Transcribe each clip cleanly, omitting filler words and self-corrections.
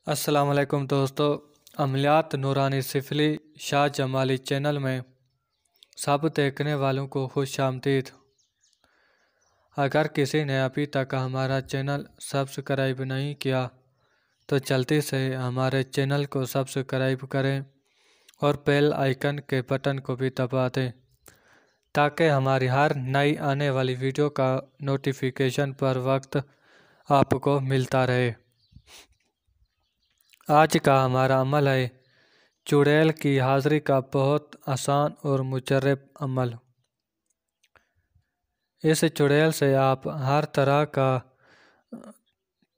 السلام علیکم دوستو، عملیات نورانی سفلی شاہ جمالی چینل میں سب دیکھنے والوں کو خوش آمدید۔ اگر کسی نے ابھی تک ہمارا چینل سبسکرائب نہیں کیا تو جلدی سے ہمارے چینل کو سبسکرائب کریں اور بیل آئیکن کے بٹن کو بھی دبا دیں تاکہ ہماری ہر نئی آنے والی ویڈیو کا نوٹیفیکیشن پر وقت آپ کو ملتا رہے۔ آج کا ہمارا عمل ہے چڑیل کی حاضری کا بہت آسان اور مجرب عمل۔ اس چڑیل سے آپ ہر طرح کا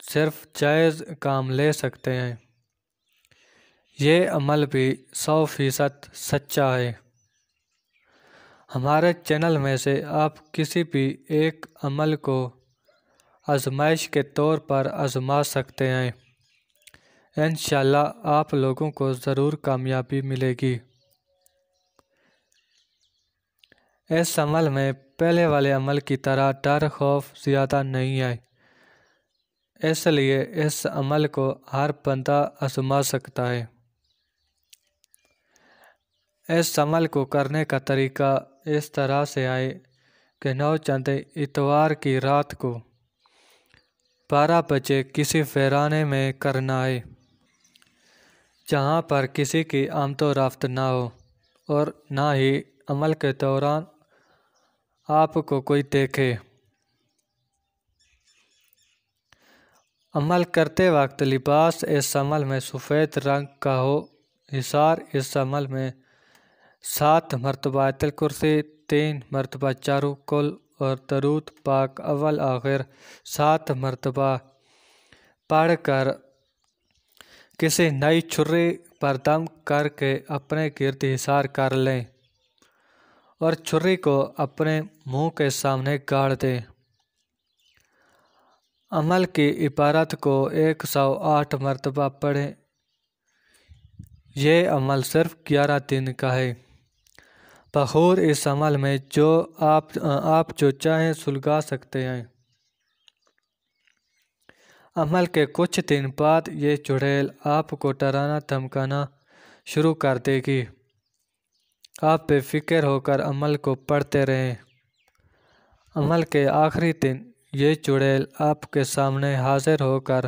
صرف جائز کام لے سکتے ہیں۔ یہ عمل بھی 100% سچا ہے۔ ہمارے چینل میں سے آپ کسی بھی ایک عمل کو آزمائش کے طور پر آزما سکتے ہیں۔ انشاءاللہ آپ لوگوں کو ضرور کامیابی ملے گی۔ اس عمل میں پہلے والے عمل کی طرح ڈر خوف زیادہ نہیں ہے، اس لیے اس عمل کو ہر بندہ آزما سکتا ہے۔ اس عمل کو کرنے کا طریقہ اس طرح سے ہے کہ 9 اتوار کی رات کو 12 بجے کسی ویرانے میں کرنا ہے جہاں پر کسی کی آمد و رفت نہ ہو اور نہ ہی عمل کے دوران آپ کو کوئی دیکھے۔ عمل کرتے وقت لباس اس عمل میں سفید رنگ کا ہو۔ حصار اس عمل میں 7 مرتبہ آیت الکرسی، 3 مرتبہ چاروں کل اور درود پاک اول آخر 7 مرتبہ پڑھ کر کسی نئی چھری پر دم کر کے اپنے گرد حصار کر لیں اور چھری کو اپنے منہ کے سامنے گاڑ دیں۔ عمل کی عبارت کو 108 مرتبہ پڑھیں۔ یہ عمل صرف 11 دن کا ہے۔ بخور اس عمل میں آپ جو چاہیں سلگا سکتے ہیں۔ عمل کے کچھ دن بعد یہ چڑیل آپ کو ڈرانا دھمکانا شروع کر دے گی۔ آپ بے فکر ہو کر عمل کو پڑھتے رہیں۔ عمل کے آخری دن یہ چڑیل آپ کے سامنے حاضر ہو کر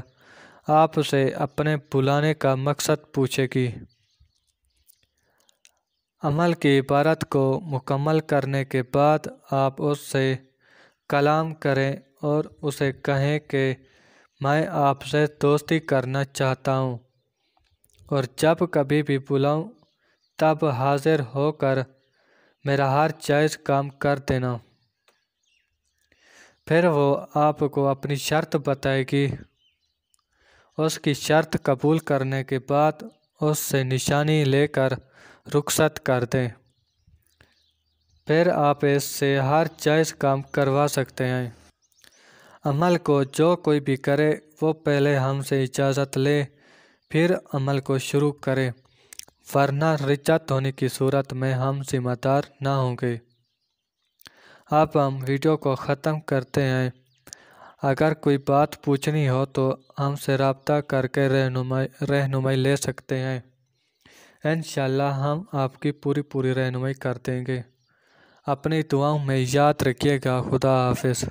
آپ سے اپنے بلانے کا مقصد پوچھے گی۔ عمل کی عبارت کو مکمل کرنے کے بعد آپ اس سے کلام کریں اور اسے کہیں کہ میں آپ سے دوستی کرنا چاہتا ہوں اور جب کبھی بھی بلاؤں تب حاضر ہو کر میرا ہر جائز کام کر دینا۔ پھر وہ آپ کو اپنی شرط بتائے گی۔ اس کی شرط قبول کرنے کے بعد اس سے نشانی لے کر رخصت کر دیں۔ پھر آپ اس سے ہر جائز کام کروا سکتے ہیں۔ عمل کو جو کوئی بھی کرے وہ پہلے ہم سے اجازت لے پھر عمل کو شروع کرے، ورنہ رجعت ہونے کی صورت میں ہم ذمہ دار نہ ہوں گے۔ اب ہم ویڈیو کو ختم کرتے ہیں۔ اگر کوئی بات پوچھنی ہو تو ہم سے رابطہ کر کے رہنمائی لے سکتے ہیں۔ انشاءاللہ ہم آپ کی پوری رہنمائی کر دیں گے۔ اپنی دعاؤں میں یاد رکھیے گا۔ خدا حافظ۔